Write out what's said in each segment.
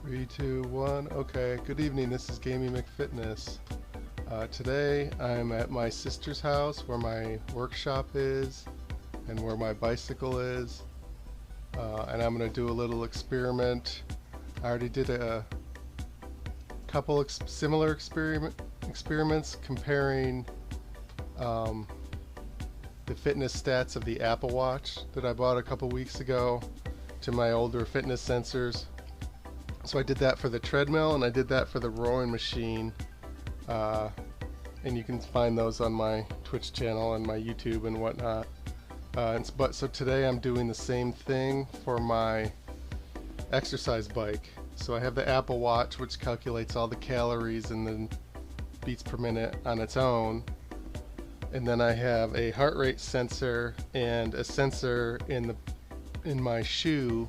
Three, two, one. Okay, good evening. This is Gamey McFitness. Today I'm at my sister's house where my workshop is and where my bicycle is. And I'm going to do a little experiment. I already did a couple similar experiments comparing the fitness stats of the Apple Watch that I bought a couple weeks ago to my older fitness sensors. So I did that for the treadmill and I did that for the rowing machine, and you can find those on my Twitch channel and my YouTube and whatnot. So today I'm doing the same thing for my exercise bike. So I have the Apple Watch, which calculates all the calories and the beats per minute on its own, and then I have a heart rate sensor and a sensor in my shoe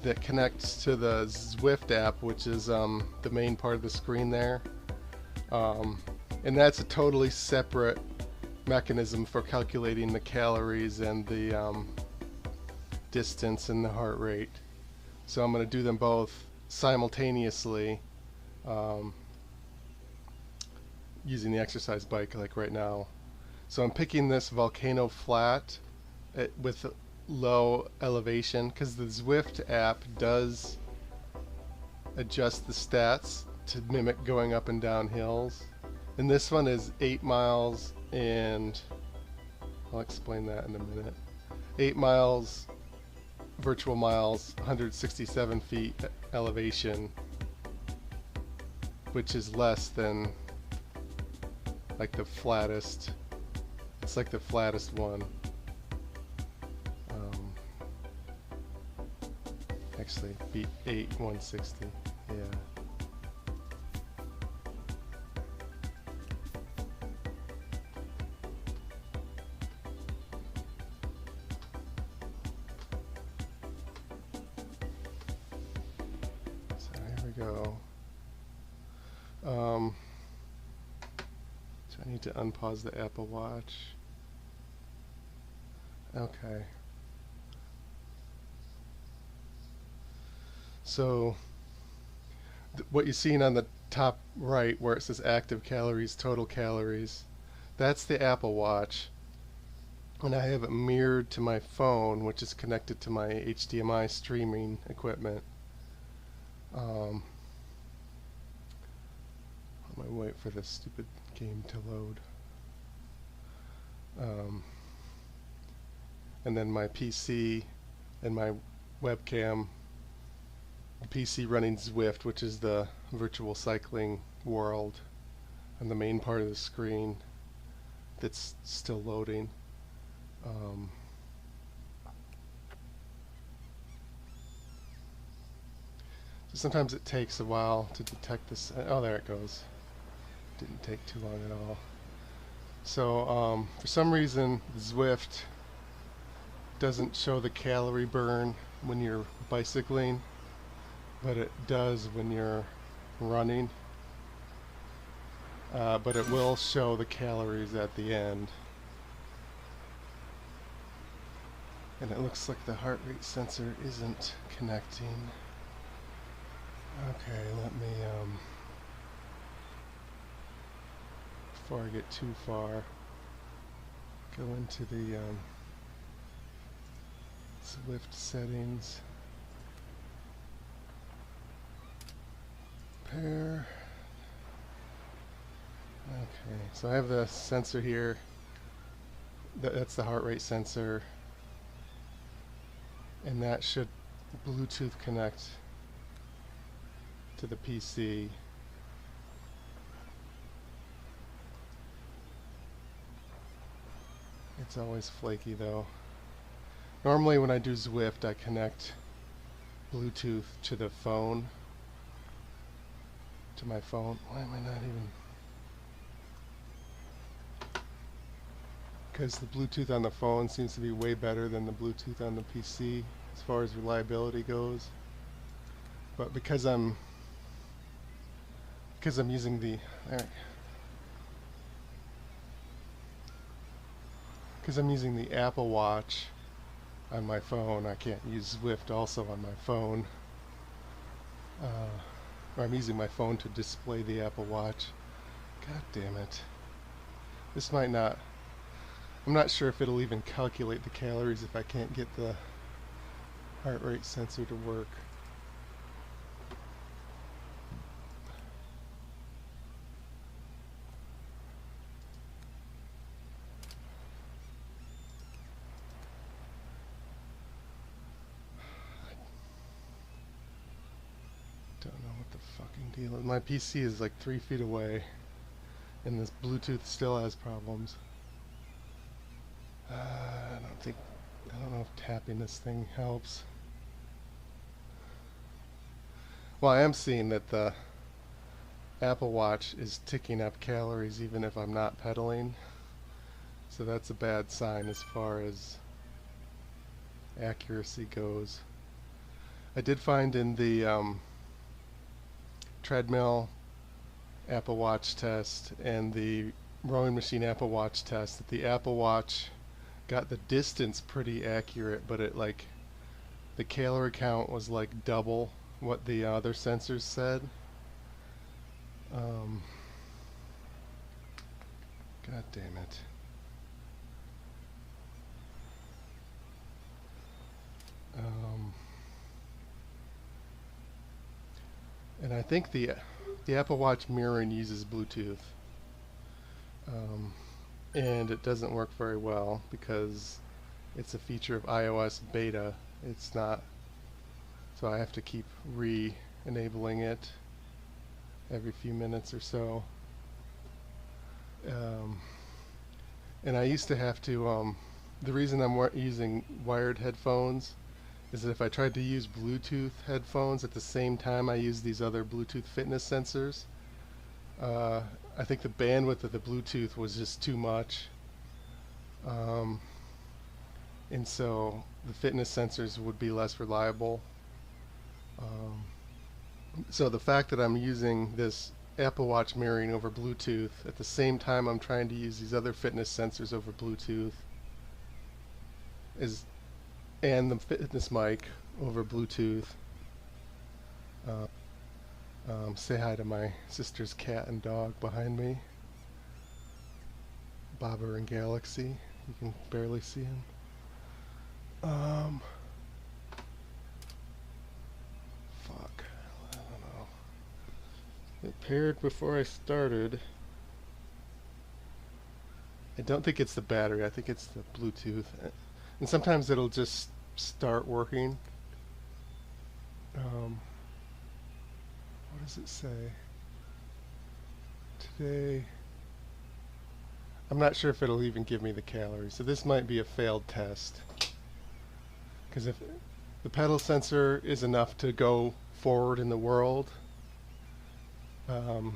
that connects to the Zwift app, which is the main part of the screen there, and that's a totally separate mechanism for calculating the calories and the distance and the heart rate. So I'm going to do them both simultaneously using the exercise bike like right now. So I'm picking this volcano flat with low elevation because the Zwift app does adjust the stats to mimic going up and down hills, and this one is 8 miles, and I'll explain that in a minute. 8 miles virtual miles, 167 feet elevation, which is less than like the flattest. It's like the flattest one. Actually, beat 160. Yeah. So here we go. So I need to unpause the Apple Watch. Okay. So what you're seeing on the top right where it says active calories, total calories, that's the Apple Watch, and I have it mirrored to my phone, which is connected to my HDMI streaming equipment. I'm gonna wait for this stupid game to load. And then my PC and my webcam, PC running Zwift, which is the virtual cycling world, on the main part of the screen that's still loading. So sometimes it takes a while to detect this. Oh, there it goes. Didn't take too long at all. So for some reason Zwift doesn't show the calorie burn when you're bicycling, but it does when you're running. But it will show the calories at the end. And it looks like the heart rate sensor isn't connecting. Okay, let me, before I get too far, go into the Zwift settings. Pair. Okay, so I have the sensor here. That's the heart rate sensor, and that should Bluetooth connect to the PC. It's always flaky though. Normally when I do Zwift, I connect Bluetooth to the phone, to my phone. Why am I not even? Because the Bluetooth on the phone seems to be way better than the Bluetooth on the PC as far as reliability goes. But because I'm using the Apple Watch on my phone, I can't use Zwift also on my phone. or I'm using my phone to display the Apple Watch. God damn it. This might not, I'm not sure if it'll even calculate the calories if I can't get the heart rate sensor to work. Don't know what the fucking deal is. My PC is like 3 feet away, and this Bluetooth still has problems. I don't know if tapping this thing helps. Well, I am seeing that the Apple Watch is ticking up calories even if I'm not pedaling. So that's a bad sign as far as accuracy goes. I did find in the treadmill Apple Watch test and the rowing machine Apple Watch test that the Apple Watch got the distance pretty accurate, but it like the calorie count was like double what the other sensors said. God damn it. And I think the Apple Watch mirroring uses Bluetooth, and it doesn't work very well because it's a feature of iOS beta. It's not, so I have to keep re-enabling it every few minutes or so. And I used to have to, the reason I'm using wired headphones is that if I tried to use Bluetooth headphones at the same time I use these other Bluetooth fitness sensors, I think the bandwidth of the Bluetooth was just too much. And so the fitness sensors would be less reliable. So the fact that I'm using this Apple Watch mirroring over Bluetooth at the same time I'm trying to use these other fitness sensors over Bluetooth and the fitness mic over Bluetooth. Say hi to my sister's cat and dog behind me, Bobber and Galaxy. You can barely see him. Fuck, I don't know. It paired before I started. I don't think it's the battery, I think it's the Bluetooth. And sometimes it'll just start working. What does it say? Today, I'm not sure if it'll even give me the calories, so this might be a failed test. Because if the pedal sensor is enough to go forward in the world, but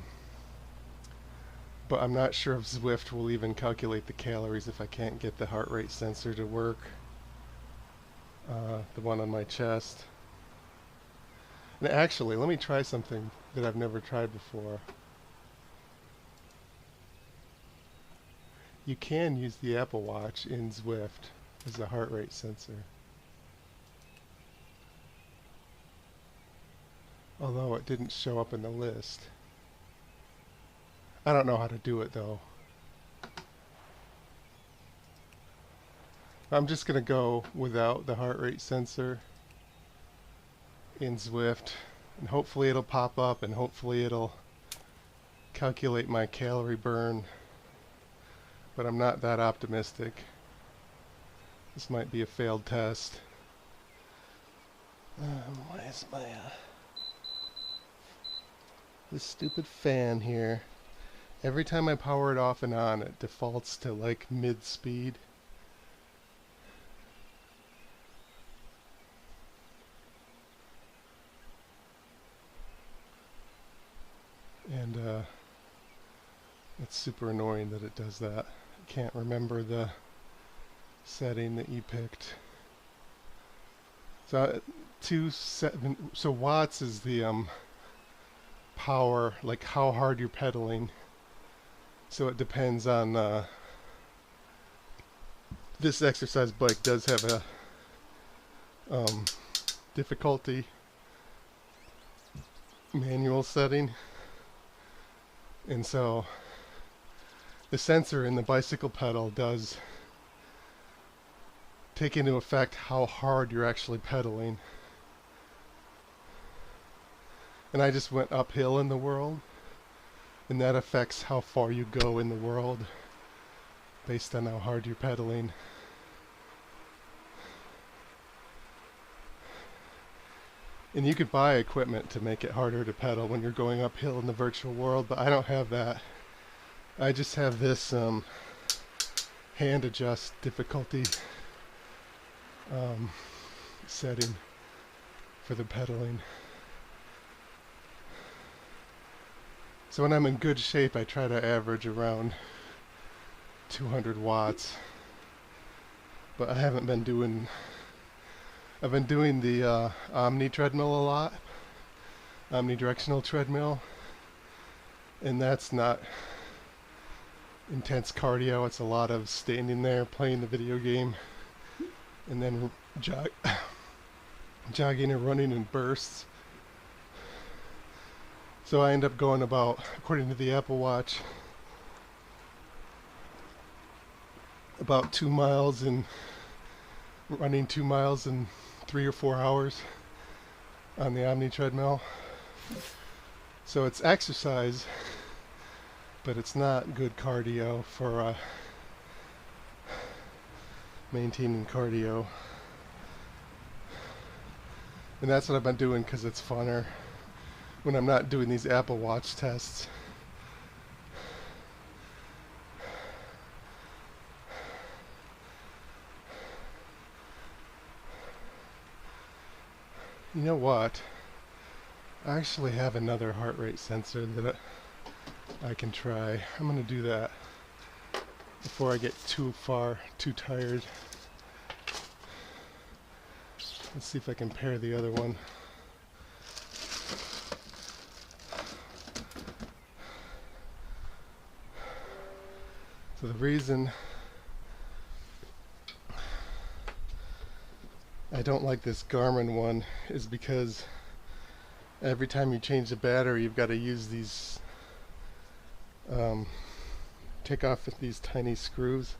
I'm not sure if Zwift will even calculate the calories if I can't get the heart rate sensor to work. The one on my chest. And actually, let me try something that I've never tried before. You can use the Apple Watch in Zwift as a heart rate sensor. Although it didn't show up in the list. I don't know how to do it though. I'm just going to go without the heart rate sensor in Zwift, and hopefully it'll pop up and hopefully it'll calculate my calorie burn, but I'm not that optimistic. This might be a failed test. Why is my this stupid fan here, every time I power it off and on it defaults to like mid speed. And it's super annoying that it does that. I can't remember the setting that you picked. So so watts is the power, like how hard you're pedaling. So it depends on this exercise bike does have a difficulty manual setting, and so the sensor in the bicycle pedal does take into effect how hard you're actually pedaling. And I just went uphill in the world, and that affects how far you go in the world based on how hard you're pedaling. And you could buy equipment to make it harder to pedal when you're going uphill in the virtual world, but I don't have that. I just have this hand adjust difficulty setting for the pedaling. So when I'm in good shape, I try to average around 200 watts. But I haven't been doing... I've been doing the Omni treadmill a lot. Omnidirectional treadmill. And that's not intense cardio. It's a lot of standing there, playing the video game, and then jogging or running in bursts. So I end up going about, according to the Apple Watch, about 2 miles and running 2 miles in 3 or 4 hours on the Omni treadmill. So it's exercise, but it's not good cardio for maintaining cardio. And that's what I've been doing because it's funner when I'm not doing these Apple Watch tests. You know what? I actually have another heart rate sensor that I can try. I'm going to do that before I get too tired. Let's see if I can pair the other one. So the reason I don't like this Garmin one is because every time you change the battery, you've got to use these, take off these tiny screws.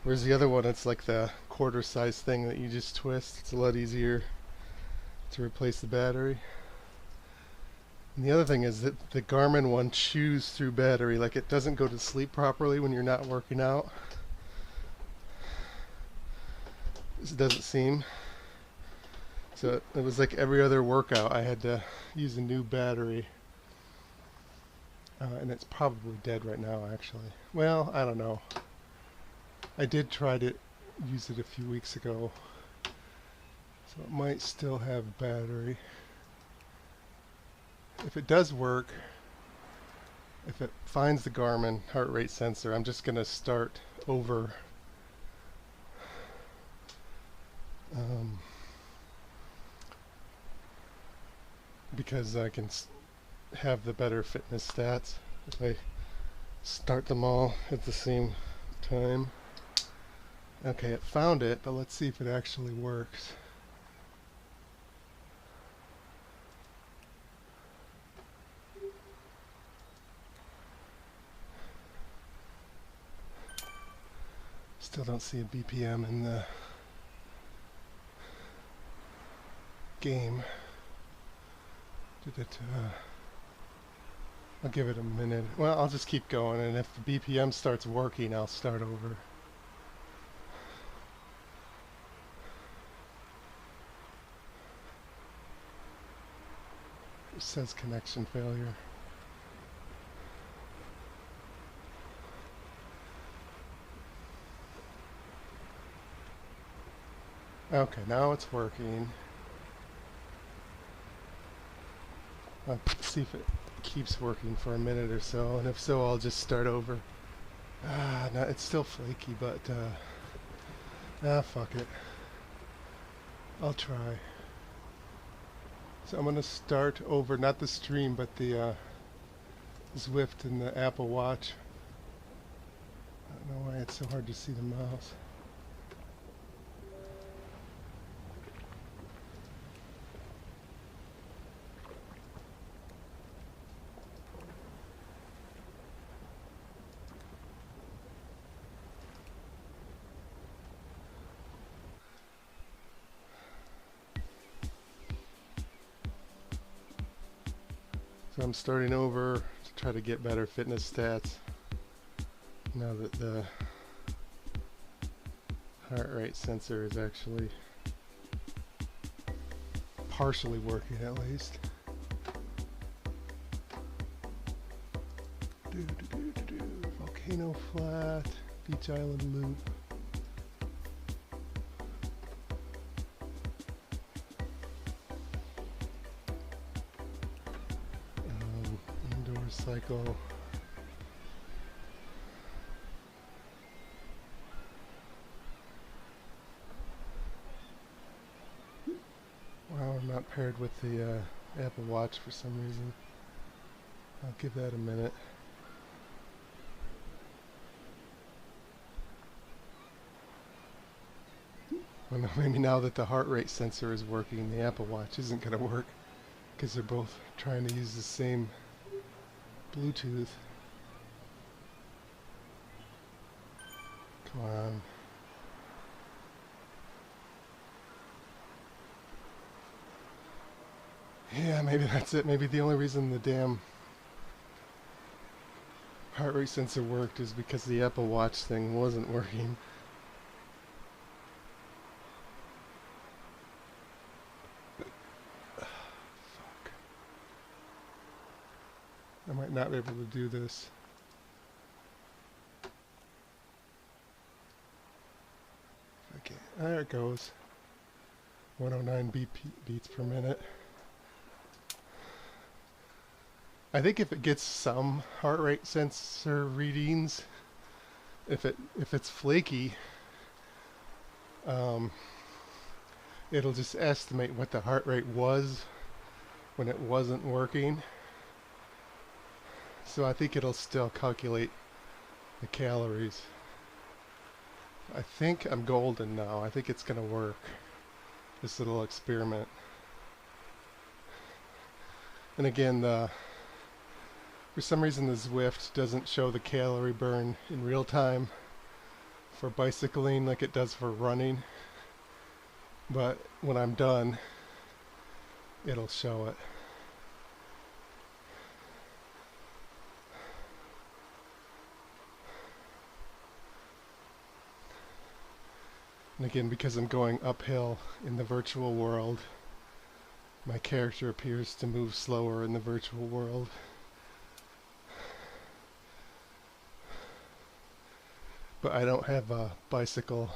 Whereas the other one, it's like the quarter size thing that you just twist. It's a lot easier to replace the battery. And the other thing is that the Garmin one chews through battery, like it doesn't go to sleep properly when you're not working out. This doesn't seem. So it was like every other workout I had to use a new battery. And it's probably dead right now, actually. Well, I don't know. I did try to use it a few weeks ago, so it might still have battery. If it does work, if it finds the Garmin heart rate sensor, I'm just going to start over. Because I can have the better fitness stats if I start them all at the same time. Okay, it found it, but let's see if it actually works. Still don't see a BPM in the game. I'll give it a minute. Well, I'll just keep going, and if the BPM starts working, I'll start over. It says connection failure. Okay, now it's working. I'll see if it keeps working for a minute or so, and if so, I'll just start over. No, it's still flaky, but fuck it. I'll try. So I'm gonna start over, not the stream, but the Zwift and the Apple Watch. I don't know why it's so hard to see the mouse. So I'm starting over to try to get better fitness stats now that the heart rate sensor is actually partially working at least. Volcano Flat, Beach Island Loop. Indoor cycle. Wow, I'm not paired with the Apple Watch for some reason. I'll give that a minute. Well, maybe now that the heart rate sensor is working, the Apple Watch isn't going to work because they're both trying to use the same Bluetooth. Come on. Yeah, maybe that's it. Maybe the only reason the damn heart rate sensor worked is because the Apple Watch thing wasn't working. Fuck. I might not be able to do this. Okay, there it goes. 109 beats per minute. I think if it gets some heart rate sensor readings, if it's flaky, it'll just estimate what the heart rate was when it wasn't working. So I think it'll still calculate the calories. I think I'm golden now. I think it's gonna work, this little experiment. And again, for some reason the Zwift doesn't show the calorie burn in real time for bicycling like it does for running, but when I'm done it'll show it. And again, because I'm going uphill in the virtual world, my character appears to move slower in the virtual world. But I don't have a bicycle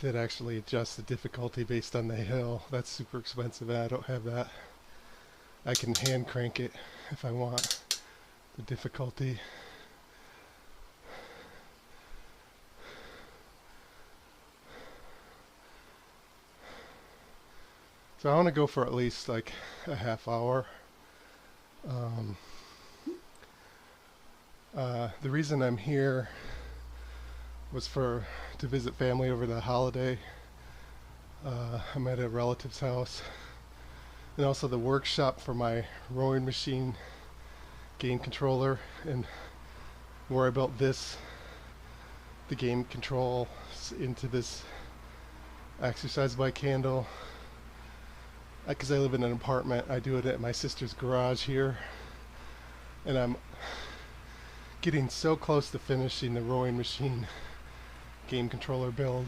that actually adjusts the difficulty based on the hill. That's super expensive and I don't have that. I can hand crank it if I want the difficulty. So I want to go for at least like a half hour. The reason I'm here was to visit family over the holiday. I'm at a relative's house, and also the workshop for my rowing machine game controller, and where I built the game control into this exercise bike handle. Because I live in an apartment, I do it at my sister's garage here, and I'm getting so close to finishing the rowing machine game controller build.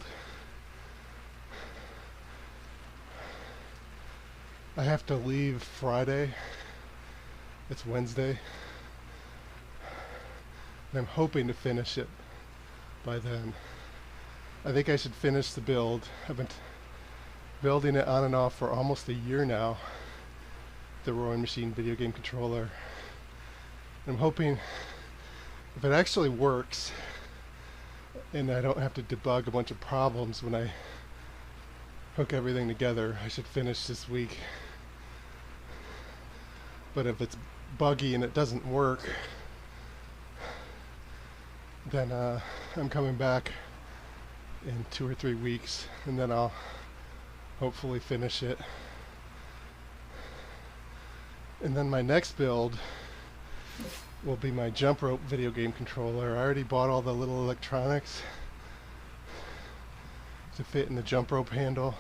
I have to leave Friday. It's Wednesday. And I'm hoping to finish it by then. I think I should finish the build. I've been building it on and off for almost a year now, the rowing machine video game controller. I'm hoping if it actually works and I don't have to debug a bunch of problems when I hook everything together, I should finish this week. But if it's buggy and it doesn't work, then I'm coming back in 2 or 3 weeks, and then I'll hopefully finish it. And then my next build will be my jump rope video game controller. I already bought all the little electronics to fit in the jump rope handle,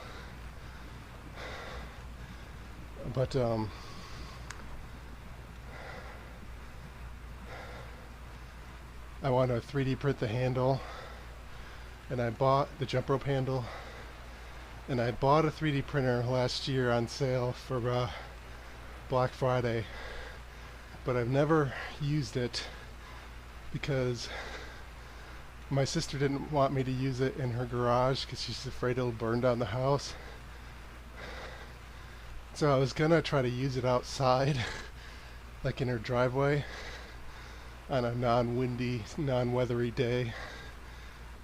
I want to 3D print the handle, and I bought the jump rope handle, and I bought a 3D printer last year on sale for Black Friday, but I've never used it because my sister didn't want me to use it in her garage because she's afraid it'll burn down the house. So I was gonna try to use it outside, like in her driveway, on a non-windy, non-weathery day,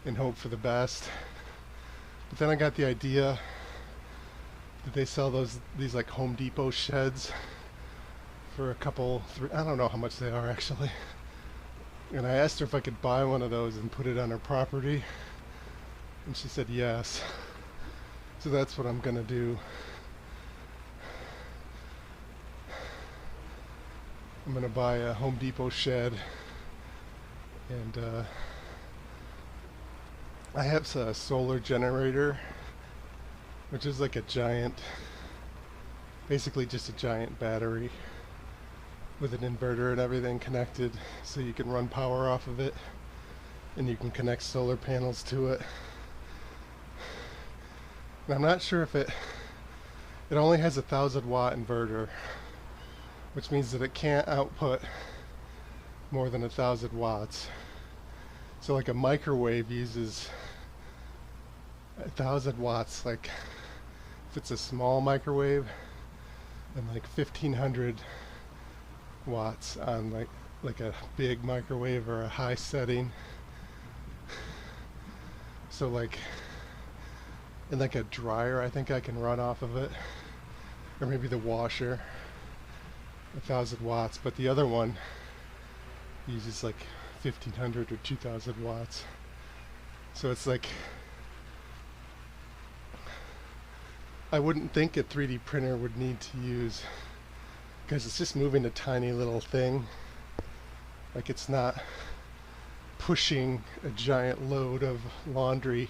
and hope for the best. But then I got the idea that they sell these like Home Depot sheds for I don't know how much they are actually. And I asked her if I could buy one of those and put it on her property, and she said yes. So that's what I'm gonna do. I'm gonna buy a Home Depot shed, and I have a solar generator, which is like a giant, basically just a giant battery with an inverter and everything connected, so you can run power off of it and you can connect solar panels to it. And I'm not sure if it only has a 1,000-watt inverter, which means that it can't output more than 1,000 watts. So like a microwave uses 1,000 watts, like if it's a small microwave, and like 1,500 watts on like a big microwave or a high setting. So like in like a dryer, I think I can run off of it, or maybe the washer, 1,000 watts, but the other one uses like 1,500 or 2,000 watts. So it's like, I wouldn't think a 3D printer would need to use, because it's just moving a tiny little thing. Like it's not pushing a giant load of laundry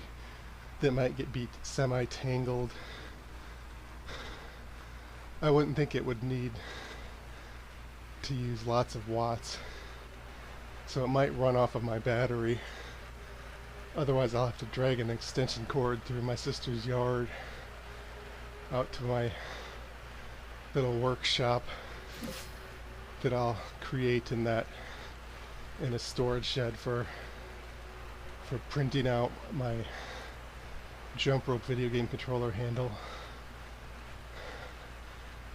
that might be semi-tangled. I wouldn't think it would need to use lots of watts, so it might run off of my battery. Otherwise I'll have to drag an extension cord through my sister's yard out to my little workshop that I'll create in a storage shed for printing out my jump rope video game controller handle.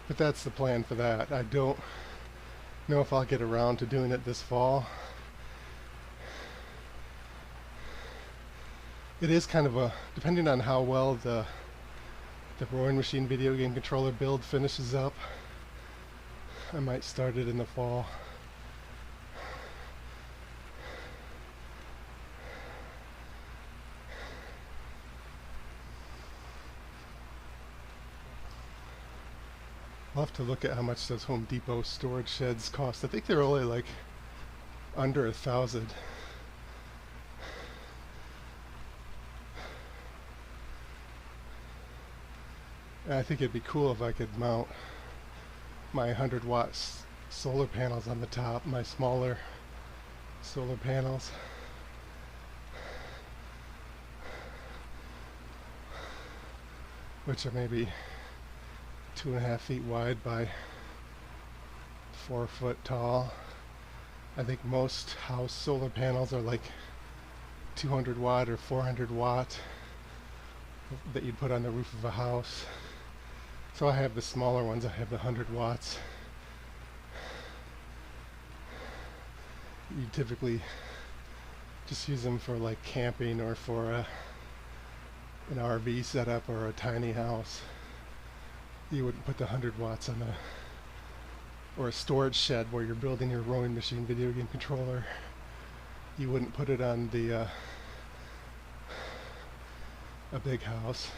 But that's the plan for that. I don't know if I'll get around to doing it this fall. It is kind of depending on how well the rowing machine video game controller build finishes up, I might start it in the fall. I'll have to look at how much those Home Depot storage sheds cost. I think they're only like under 1,000. And I think it'd be cool if I could mount my 100-watt solar panels on the top, my smaller solar panels. Which are maybe 2.5 feet wide by 4 foot tall. I think most house solar panels are like 200 watt or 400 watt that you'd put on the roof of a house. So I have the smaller ones. I have the 100 watts. You typically just use them for like camping or for an RV setup or a tiny house. You wouldn't put the 100 watts on or a storage shed where you're building your rowing machine video game controller. You wouldn't put it on a big house.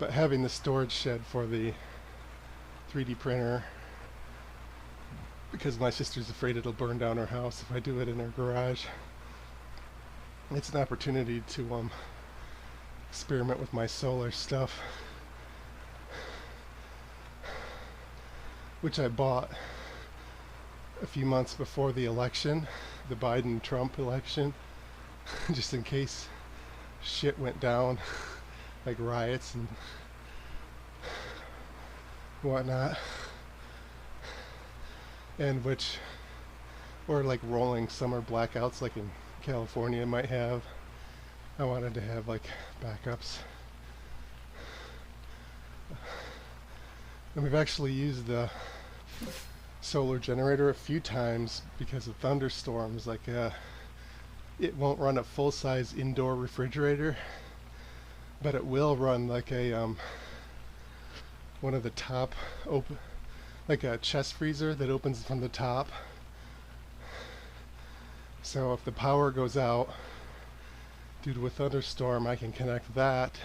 But having the storage shed for the 3D printer, because my sister's afraid it'll burn down her house if I do it in her garage, it's an opportunity to experiment with my solar stuff. which I bought a few months before the election, the Biden-Trump election, just in case shit went down, like riots and whatnot, and which, or like rolling summer blackouts like in California might have. I wanted to have like backups. And we've actually used the solar generator a few times because of thunderstorms. Like it won't run a full-size indoor refrigerator, but it will run like a one of the top open, like a chest freezer that opens from the top. So if the power goes out due to a thunderstorm, I can connect that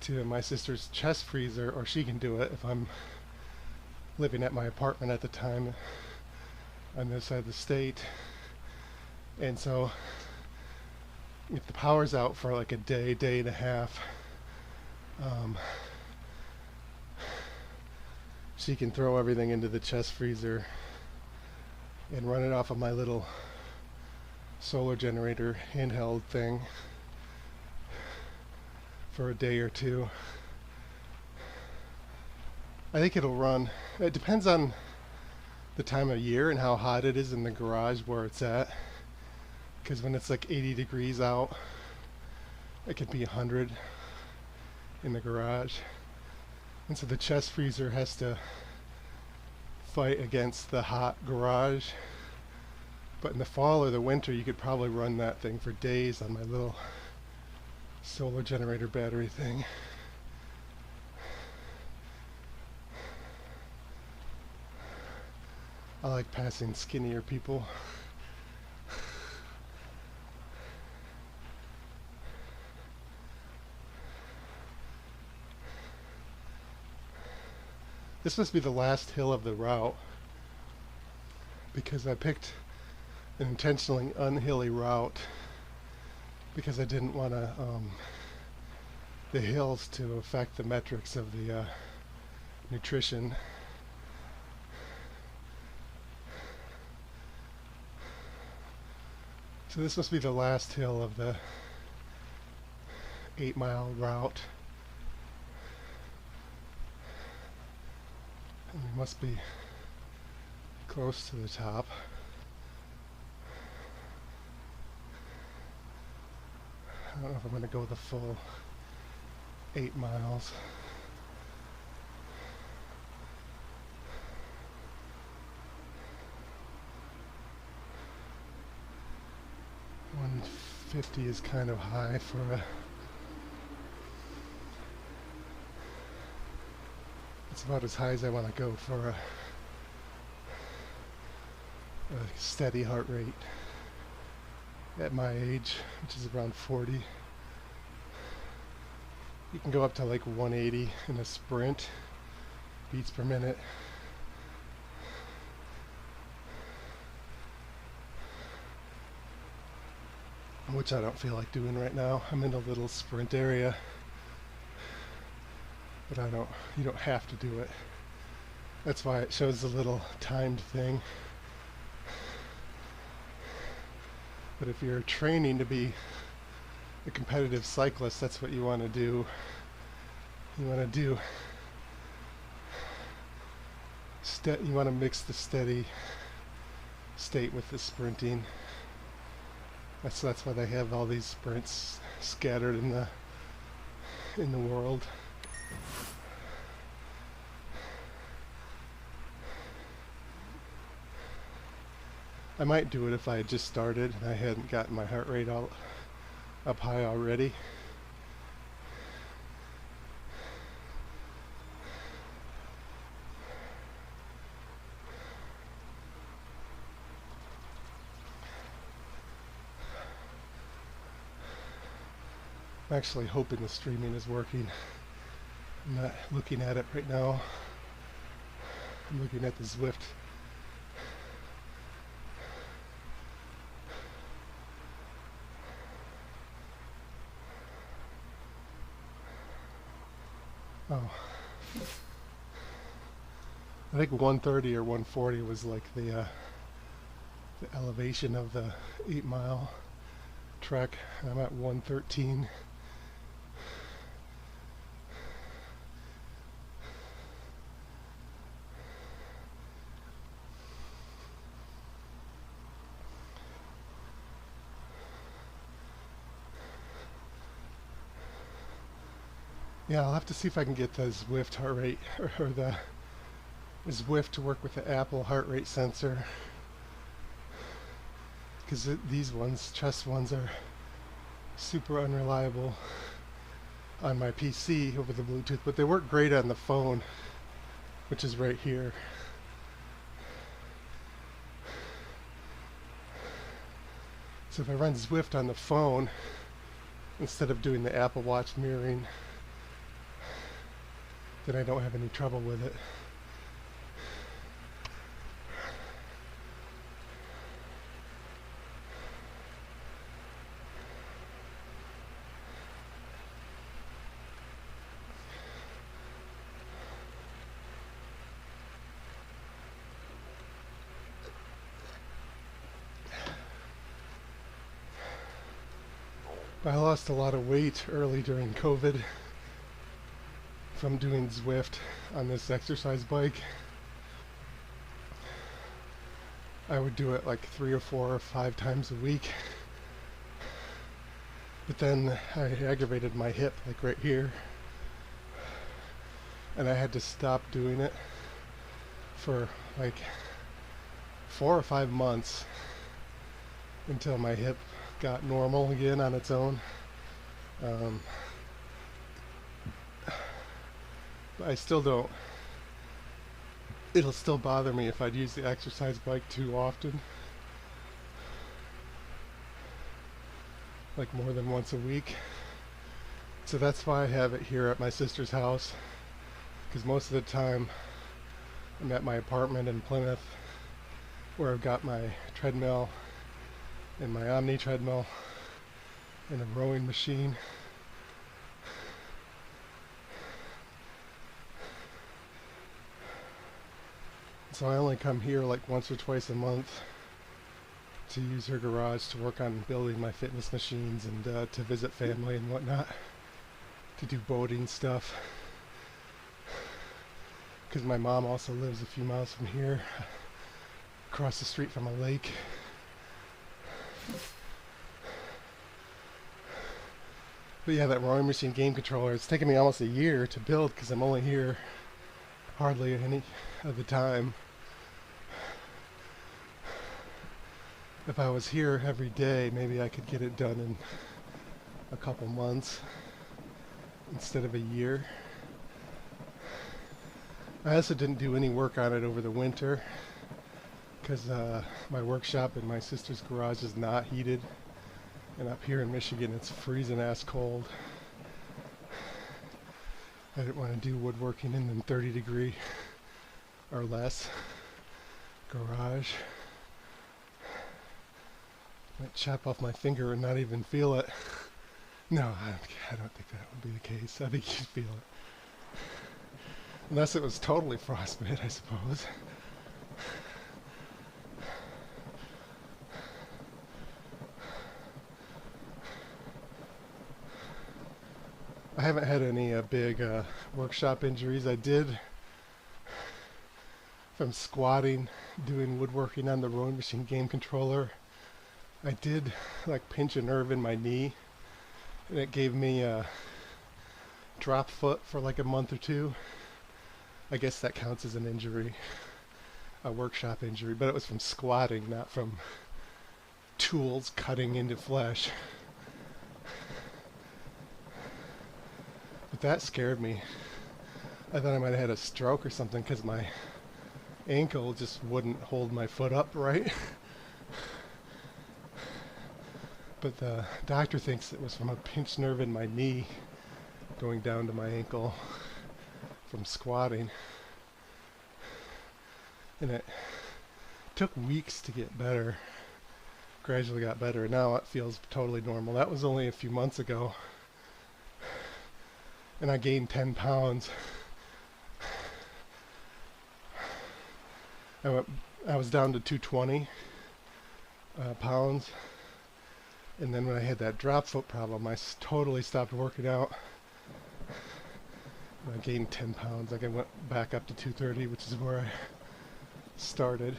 to my sister's chest freezer, or she can do it if I'm living at my apartment at the time on this side of the state. And so if the power's out for like a day, day and a half, she can throw everything into the chest freezer and run it off of my little solar generator handheld thing for a day or two. I think it'll run. It depends on the time of year and how hot it is in the garage where it's at. Because when it's like 80 degrees out, it could be 100 in the garage. And so the chest freezer has to fight against the hot garage. But in the fall or the winter, you could probably run that thing for days on my little solar generator battery thing. I like passing skinnier people. This must be the last hill of the route, because I picked an intentionally unhilly route because I didn't want to the hills to affect the metrics of the nutrition. So this must be the last hill of the 8-mile route. And we must be close to the top. I don't know if I'm going to go the full 8 miles. $150 is kind of high for a... It's about as high as I want to go for a steady heart rate at my age, which is around 40. You can go up to like 180 in a sprint, beats per minute. Which I don't feel like doing right now. I'm in a little sprint area, but you don't have to do it. That's why it shows the little timed thing. But if you're training to be a competitive cyclist, that's what you want to do. You want you want to mix the steady state with the sprinting. That's why they have all these sprints scattered in the world. I might do it if I had just started and I hadn't gotten my heart rate all up high already. I'm actually hoping the streaming is working. I'm not looking at it right now. I'm looking at the Zwift. Oh. I think 130 or 140 was like the elevation of the 8-mile trek. I'm at 113. Yeah, I'll have to see if I can get the Zwift heart rate or the Zwift to work with the Apple heart rate sensor, because these ones, chest ones, are super unreliable on my PC over the Bluetooth, but they work great on the phone, which is right here. So if I run Zwift on the phone instead of doing the Apple Watch mirroring, then I don't have any trouble with it. I lost a lot of weight early during COVID from doing Zwift on this exercise bike. I would do it like 3 or 4 or 5 times a week. But then I aggravated my hip, like right here. And I had to stop doing it for like 4 or 5 months until my hip got normal again on its own. I still don't. It'll still bother me if I'd use the exercise bike too often. Like more than once a week. So that's why I have it here at my sister's house. Because most of the time I'm at my apartment in Plymouth, where I've got my treadmill and my Omni treadmill and a rowing machine. So I only come here like once or twice a month to use her garage to work on building my fitness machines and to visit family and whatnot, to do boating stuff. Because my mom also lives a few miles from here, across the street from a lake. But yeah, that rowing machine game controller, it's taken me almost a year to build because I'm only here hardly any of the time. If I was here every day, maybe I could get it done in a couple months instead of a year. I also didn't do any work on it over the winter because my workshop in my sister's garage is not heated, and up here in Michigan it's freezing ass cold. I didn't want to do woodworking in the 30-degree or less garage. Might chop off my finger and not even feel it. No, I don't think that would be the case. I think you'd feel it. Unless it was totally frostbite, I suppose. I haven't had any big workshop injuries. I did from squatting, doing woodworking on the rowing machine game controller. I did like pinch a nerve in my knee, and it gave me a drop foot for like a month or two. I guess that counts as an injury, a workshop injury, but it was from squatting, not from tools cutting into flesh. But that scared me. I thought I might have had a stroke or something because my ankle just wouldn't hold my foot up right. But the doctor thinks it was from a pinched nerve in my knee going down to my ankle from squatting. And it took weeks to get better. Gradually got better, and now it feels totally normal. That was only a few months ago. And I gained 10 pounds. I was down to 220 pounds, and then when I had that drop foot problem, I totally stopped working out. I gained 10 pounds. Like I went back up to 230, which is where I started.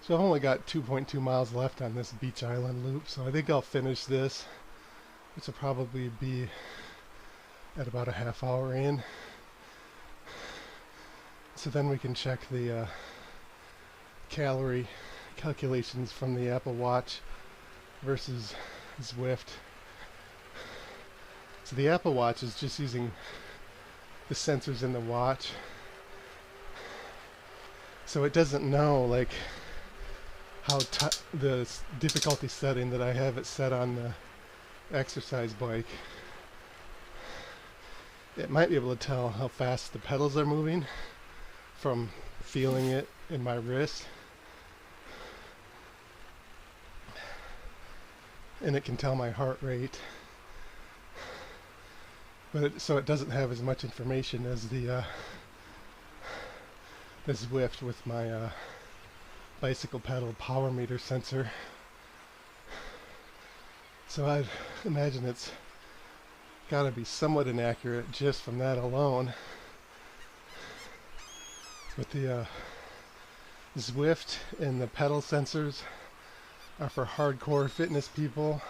So I've only got 2.2 miles left on this Beach Island loop, so I think I'll finish this, which will probably be at about a half hour in. So then we can check the calorie calculations from the Apple Watch versus Zwift. So the Apple Watch is just using the sensors in the watch, so it doesn't know like how the difficulty setting that I have it set on the exercise bike. It might be able to tell how fast the pedals are moving from feeling it in my wrist. And it can tell my heart rate. But so it doesn't have as much information as the Zwift with my bicycle pedal power meter sensor. So I'd imagine it's got to be somewhat inaccurate just from that alone. But the Zwift and the pedal sensors are for hardcore fitness people,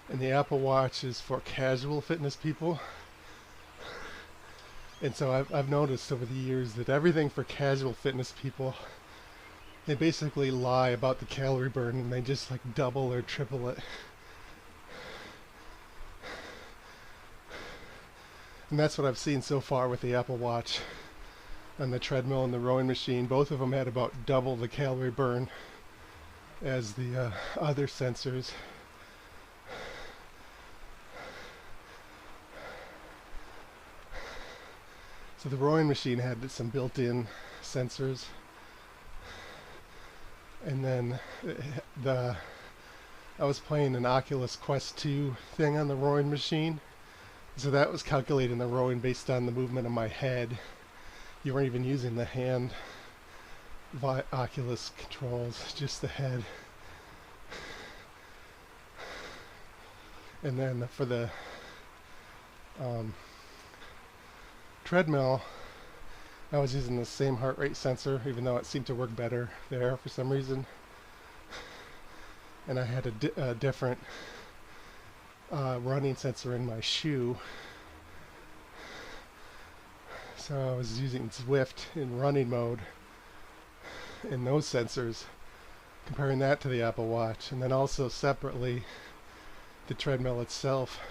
and the Apple Watch is for casual fitness people. And so I've noticed over the years that everything for casual fitness people, they basically lie about the calorie burn, and they just like double or triple it. And that's what I've seen so far with the Apple Watch. On the treadmill and the rowing machine, both of them had about double the calorie burn as the other sensors. So the rowing machine had some built-in sensors, and then I was playing an Oculus Quest 2 thing on the rowing machine, so that was calculating the rowing based on the movement of my head. You weren't even using the hand Oculus controls, just the head. And then for the treadmill, I was using the same heart rate sensor, even though it seemed to work better there for some reason. And I had a different running sensor in my shoe. So I was using Zwift in running mode in those sensors, comparing that to the Apple Watch. And then also separately, the treadmill itself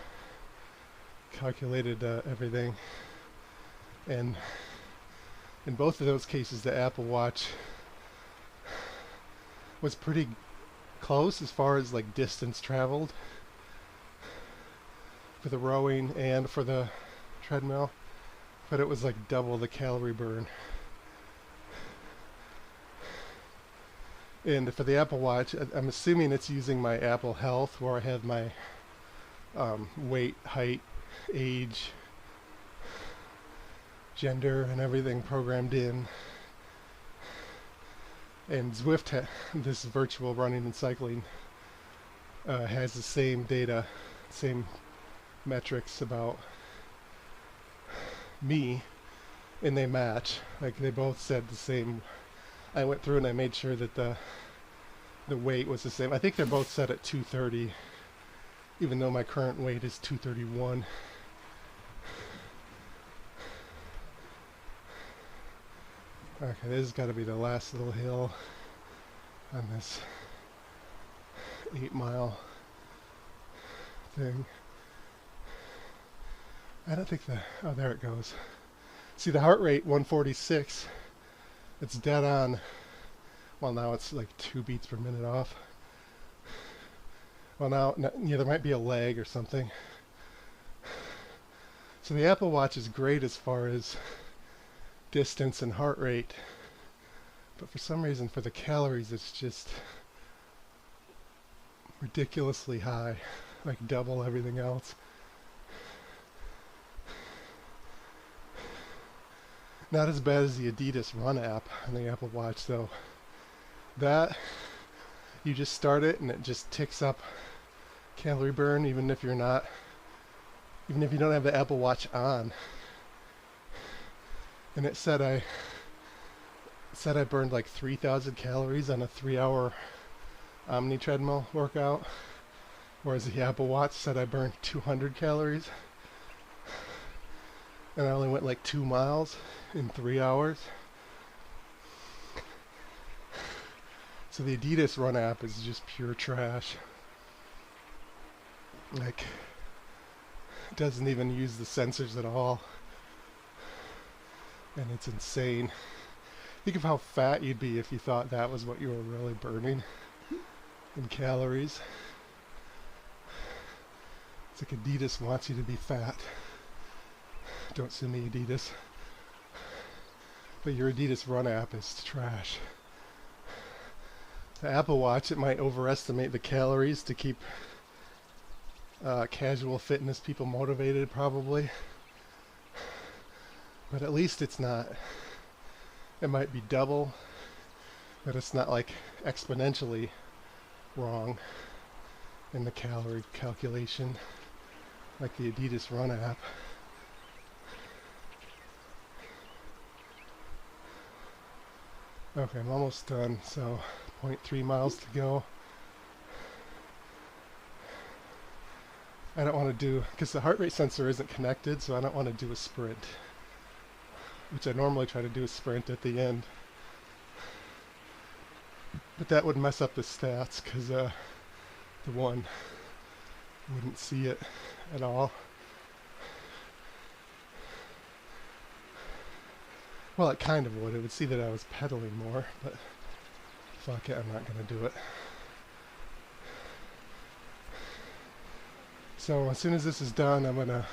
calculated everything. And in both of those cases, the Apple Watch was pretty close as far as like distance traveled for the rowing and for the treadmill, but it was like double the calorie burn. And for the Apple Watch, I'm assuming it's using my Apple Health, where I have my weight, height, age, gender, and everything programmed in. And Zwift, this virtual running and cycling, has the same data, same metrics about me, and they match. Like they both said the same. I went through and I made sure that the weight was the same. I think they're both set at 230, even though my current weight is 231. Okay, this has got to be the last little hill on this 8-mile thing. I don't think oh, there it goes. See the heart rate, 146. It's dead on. Well, now it's like 2 beats per minute off. Well, now, yeah, there might be a lag or something. So the Apple Watch is great as far as distance and heart rate, but for some reason for the calories it's just ridiculously high, like double everything else. Not as bad as the Adidas Run app on the Apple Watch though. That, you just start it and it just ticks up calorie burn even if you don't have the Apple Watch on. And it said I burned like 3,000 calories on a 3-hour Omni treadmill workout, whereas the Apple Watch said I burned 200 calories. And I only went like 2 miles in 3 hours. So the Adidas Run app is just pure trash. Like, it doesn't even use the sensors at all. And it's insane. Think of how fat you'd be if you thought that was what you were really burning in calories. It's like Adidas wants you to be fat. Don't sue me, Adidas. But your Adidas Run app is trash. The Apple Watch, it might overestimate the calories to keep casual fitness people motivated, probably. But at least it's not. It might be double, but it's not like exponentially wrong in the calorie calculation like the Adidas Run app. Okay, I'm almost done, so 0.3 miles to go. I don't want to do, because the heart rate sensor isn't connected, so I don't want to do a sprint, which I normally try to do a sprint at the end. But that would mess up the stats, because the one wouldn't see it at all. Well, it kind of would. It would see that I was pedaling more, but fuck it, I'm not going to do it. So as soon as this is done, I'm going to,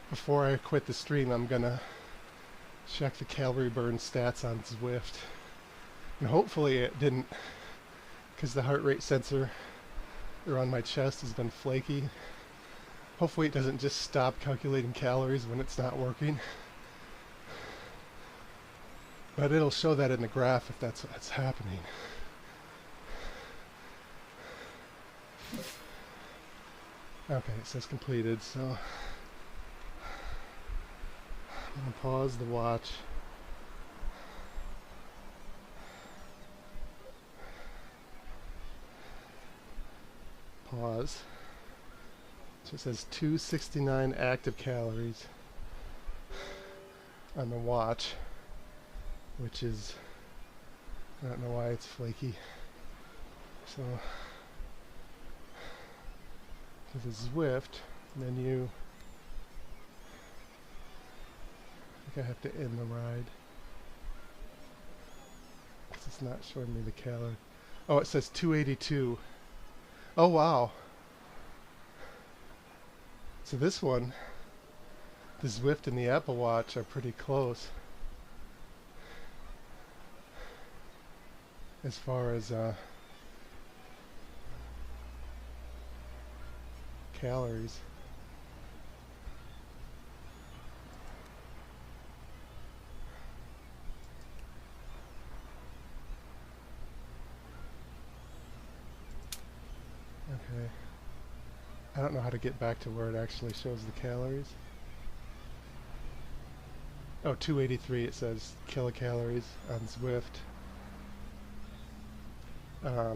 before I quit the stream, I'm going to check the calorie burn stats on Zwift. And hopefully it didn't, because the heart rate sensor around my chest has been flaky. Hopefully it doesn't just stop calculating calories when it's not working. But it'll show that in the graph if that's what's happening. Okay, it says completed, so I'm going to pause the watch. Pause. So it says 269 active calories on the watch, which is, I don't know why it's flaky. So for the Zwift menu, I think I have to end the ride because it's not showing me the calorie. Oh, it says 282. Oh wow. So this one, the Zwift and the Apple Watch are pretty close as far as calories. Okay. I don't know how to get back to where it actually shows the calories. Oh, 283 it says kilocalories on Zwift.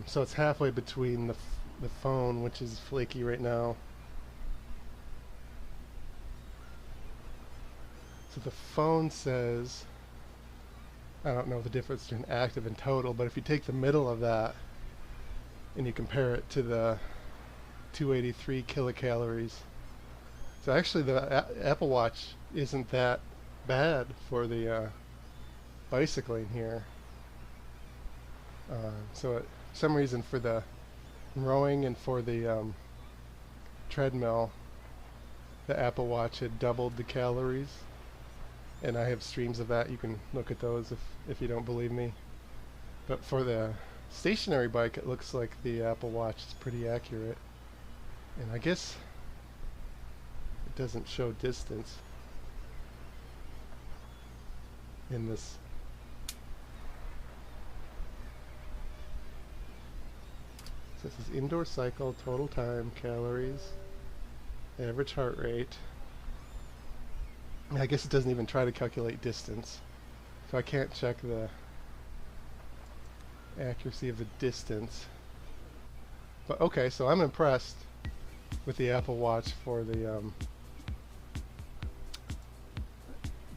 So it's halfway between the phone, which is flaky right now. So the phone says, I don't know the difference between active and total, but if you take the middle of that and you compare it to the 283 kilocalories, so actually the Apple Watch isn't that bad for the bicycling here. So for some reason for the rowing and for the treadmill, the Apple Watch had doubled the calories, and I have streams of that. You can look at those if you don't believe me. But for the stationary bike, it looks like the Apple Watch is pretty accurate. And I guess it doesn't show distance in this. So this is indoor cycle, total time, calories, average heart rate. I guess it doesn't even try to calculate distance. So I can't check the accuracy of the distance. But okay, so I'm impressed with the Apple Watch for the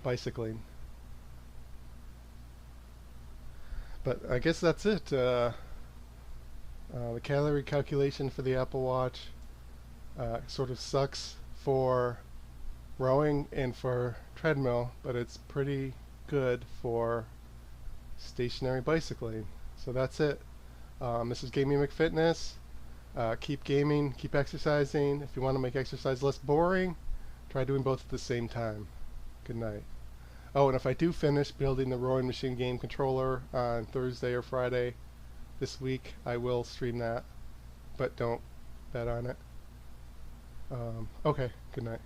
bicycling. But I guess that's it. The calorie calculation for the Apple Watch sort of sucks for rowing and for treadmill, but it's pretty good for stationary bicycling. So that's it. This is Gaming McFitness. Keep gaming, keep exercising. If you want to make exercise less boring, try doing both at the same time. Good night. Oh, and if I do finish building the rowing machine game controller on Thursday or Friday this week, I will stream that, but don't bet on it. Okay, good night.